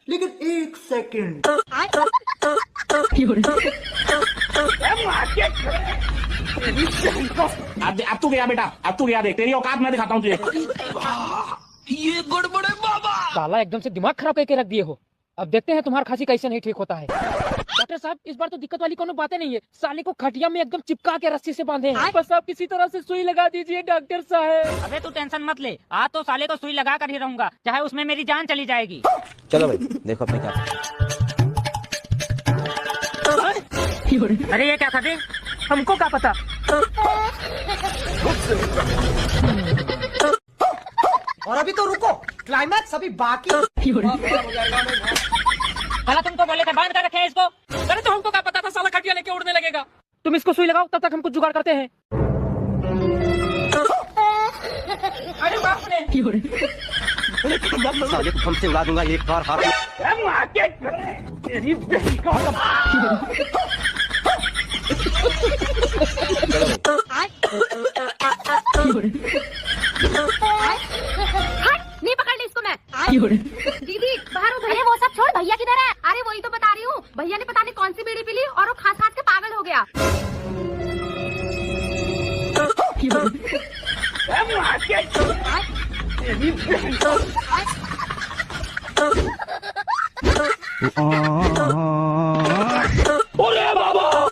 लेकिन एक सेकंड। अब तू गया बेटा, अब तू गया, देख तेरी औकात मैं दिखाता हूँ तुझे। ये गड़बड़ है बाबा। साला एकदम से दिमाग खराब करके रख दिए हो। अब देखते हैं तुम्हारा खांसी कैसे नहीं ठीक होता है। डॉक्टर साहब इस बार तो दिक्कत वाली कोनो बातें नहीं है। साले को खटिया में एकदम चिपका के रस्सी से बांधे हैं। बस आप किसी तरह से सुई लगा दीजिए डॉक्टर साहब। अबे तू टेंशन मत ले, आज तो साले को सुई लगा कर ही रहूंगा, चाहे उसमें मेरी जान चली जाएगी। चलो भाई देखो अपने क्या। अरे ये क्या था बे? हमको क्या पता। और अभी तो रुको, क्लाइमैक्स अभी बाकी। साला तुमको बोले थे बांध कर रखे इसको। अरे तो हमको क्या पता था साला खटिया लेके उड़ने लगेगा। तुम इसको सुई लगाओ तब तक हम कुछ जुगाड़ करते हैं। अरे बाप रे। साले को हमसे उड़ा दूंगा एक बार हाथ। नहीं पकड़ ली इसको मैं। दीदी बाहर हो। भैया वो सब छोड़, भैया किधर है? अरे वही तो बता रही हूँ, भैया ने पता नहीं कौन सी बीड़ी पी ली और वो खास खास के पागल हो गया। अरे बाबा